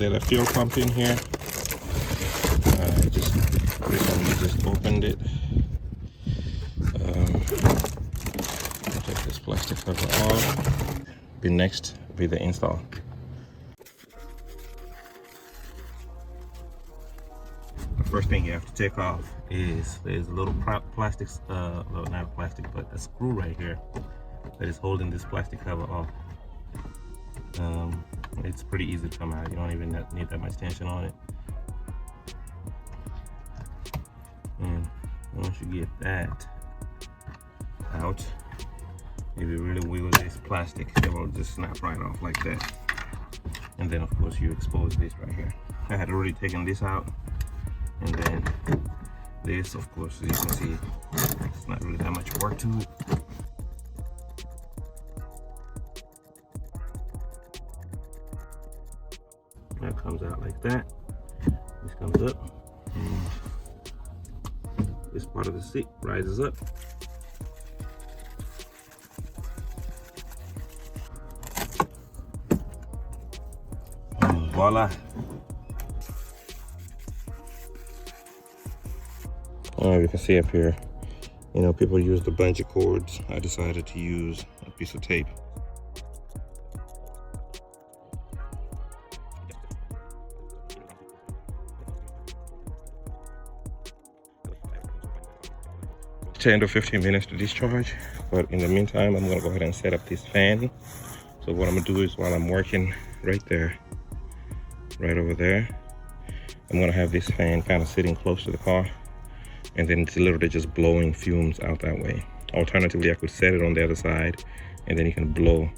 there's a fuel pump in here. Just recently just opened it. Take this plastic cover off. The next be the install. The first thing you have to take off is there's a little plastic, well, not plastic, but a screw right here that is holding this plastic cover off. It's pretty easy to come out. You don't even need that much tension on it. And once you get that out, if you really wiggle this plastic, it will just snap right off like that. And then of course you expose this right here. I had already taken this out, and then this, of course, as you can see, it's not really that much work to it. That comes out like that. This comes up, and this part of the seat rises up. And voila. You can see up here, you know, people use the bungee cords. I decided to use a piece of tape. It's 10 to 15 minutes to discharge, but in the meantime, I'm gonna go ahead and set up this fan. So what I'm gonna do is, while I'm working right there, right over there, I'm gonna have this fan kind of sitting close to the car, and then it's literally just blowing fumes out that way. Alternatively, I could set it on the other side, and then it can blow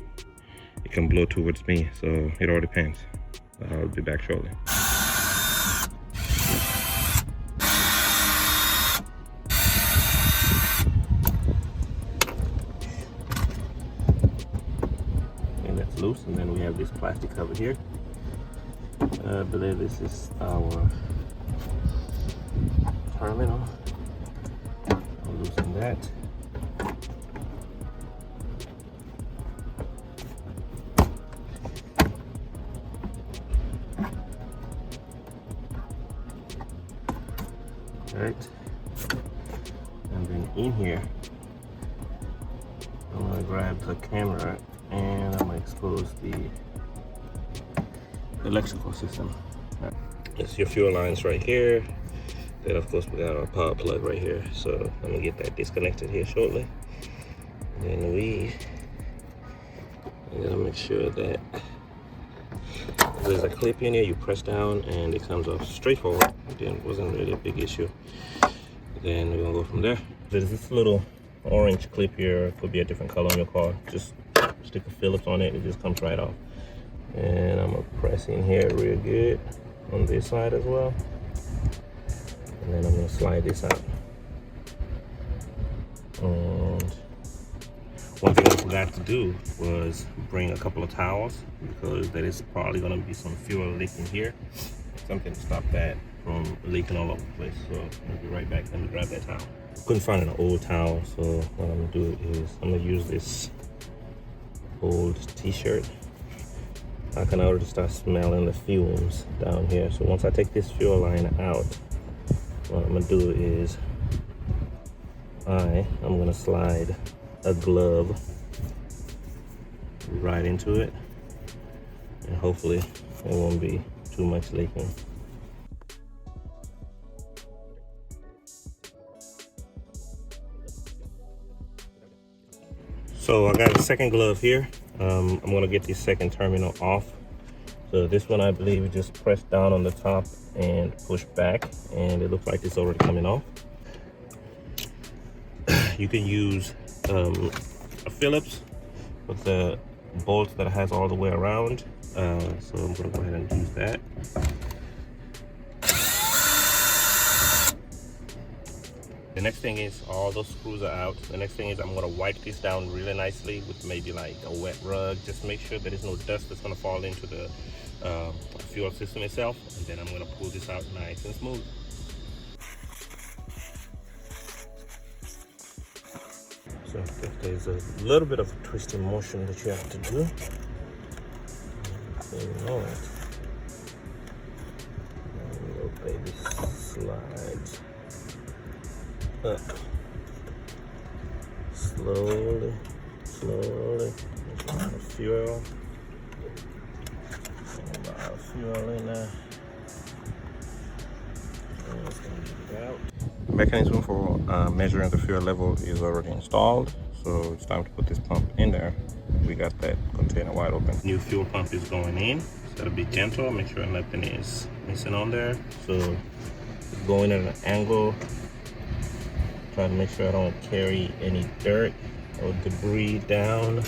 towards me. So it all depends. I'll be back shortly. And that's loose, and then we have this plastic cover here. I believe this is our terminal. I'll loosen that. Right, and then in here, I'm gonna grab the camera and I'm gonna expose the electrical system. It's your fuel lines right here. Then of course we got our power plug right here. So I'm gonna get that disconnected here shortly. And then I'm gonna make sure that there's a clip in here. You press down and it comes off straightforward. It wasn't really a big issue. Then we're gonna go from there. There's this little orange clip here. It could be a different color on your car. Just stick a Phillips on it, it just comes right off. And I'm gonna press in here real good on this side as well. And then I'm gonna slide this out. And one thing I forgot to do was bring a couple of towels, because there is probably gonna be some fuel leaking here. Something to stop that from leaking all over the place. So I'll be right back. Let me grab that towel. Couldn't find an old towel, so what I'm gonna do is I'm gonna use this old t-shirt. I can already start smelling the fumes down here. So once I take this fuel line out, what I'm gonna do is I'm gonna slide a glove right into it, and hopefully it won't be too much leaking. So I got a second glove here. I'm gonna get the second terminal off. So this one, I believe, you just press down on the top and push back, and it looks like it's already coming off. You can use a Phillips with the bolt that has all the way around. So I'm gonna go ahead and use that. The next thing is all those screws are out. The next thing is I'm gonna wipe this down really nicely with maybe like a wet rug. Just make sure there is no dust that's gonna fall into the fuel system itself. And then I'm gonna pull this out nice and smooth. So if there's a little bit of a twisting motion that you have to do, you know it. Maybe slides up slowly, slowly. There's a lot of fuel. A lot of fuel in there. And it's going to get it out. The mechanism for measuring the fuel level is already installed, so it's time to put this pump in there. We got that container wide open. New fuel pump is going in. So gotta be gentle, make sure nothing is missing on there. So it's going at an angle. Trying to make sure I don't carry any dirt or debris down.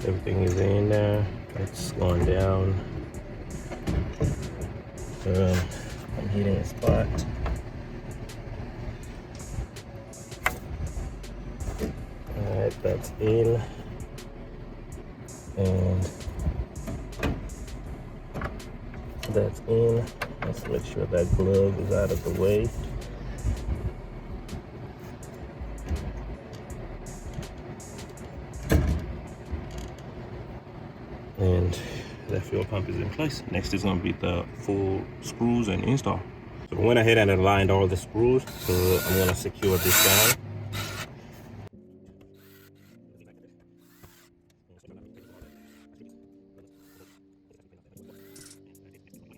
Everything is in there. It's going down. I'm hitting a spot. Alright, that's in. And that's in. Let's make sure that glove is out of the way. And that fuel pump is in place. Next is going to be the full screws and install. So I went ahead and aligned all the screws, so I'm going to secure this down.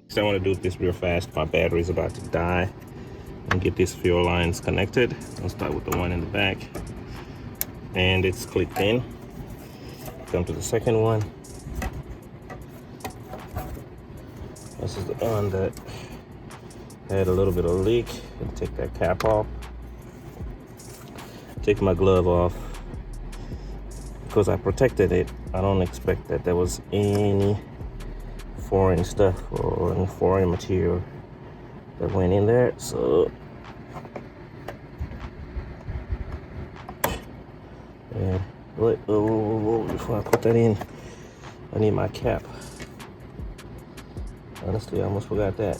So I want to do this real fast. My battery is about to die. And get these fuel lines connected. I'll start with the one in the back. And it's clicked in. Come to the second one. This is the one that had a little bit of leak. And take that cap off. Take my glove off. Because I protected it, I don't expect that there was any foreign stuff or any foreign material that went in there. So yeah, wait, before I put that in, I need my cap. Honestly, I almost forgot that.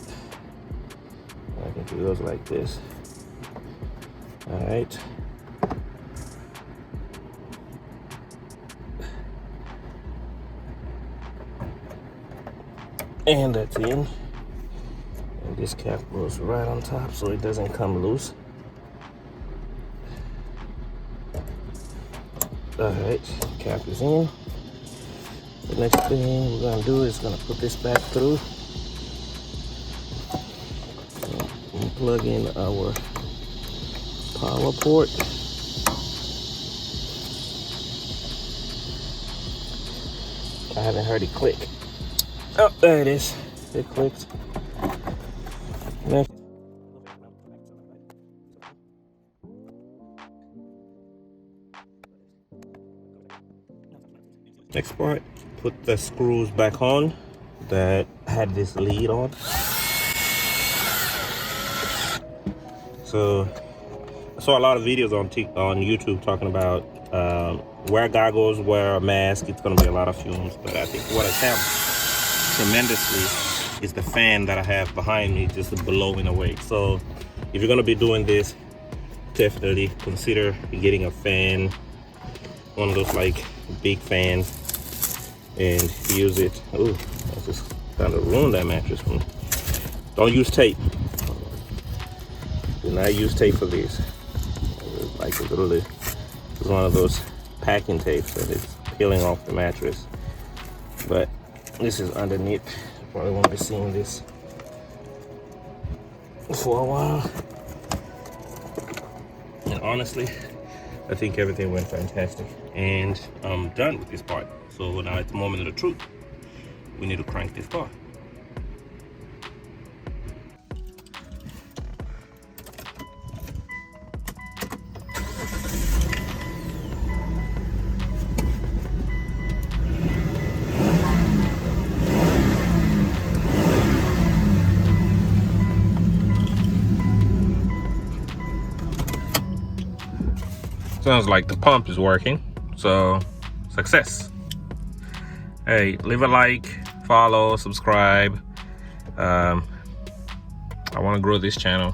I think it goes like this. All right. And that's in. And this cap goes right on top so it doesn't come loose. Alright, cap is in. The next thing we're gonna do is gonna put this back through. And plug in our power port. I haven't heard it click. Oh, there it is. It clicked. Next part, put the screws back on that had this lead on. So I saw a lot of videos on YouTube talking about wear goggles, wear a mask. It's going to be a lot of fumes, but I think what has helped tremendously is the fan that I have behind me just blowing away. So if you're going to be doing this, definitely consider getting a fan, one of those like big fans, and use it. Oh, I just kind of ruined that mattress for me. Don't use tape. Do not use tape for this. Like literally, it's one of those packing tapes that is peeling off the mattress. But this is underneath. You probably won't be seeing this for a while. And honestly, I think everything went fantastic. And I'm done with this part. So now it's the moment of the truth. We need to crank this car. Sounds like the pump is working, so success. Hey, leave a like, follow, subscribe. I want to grow this channel.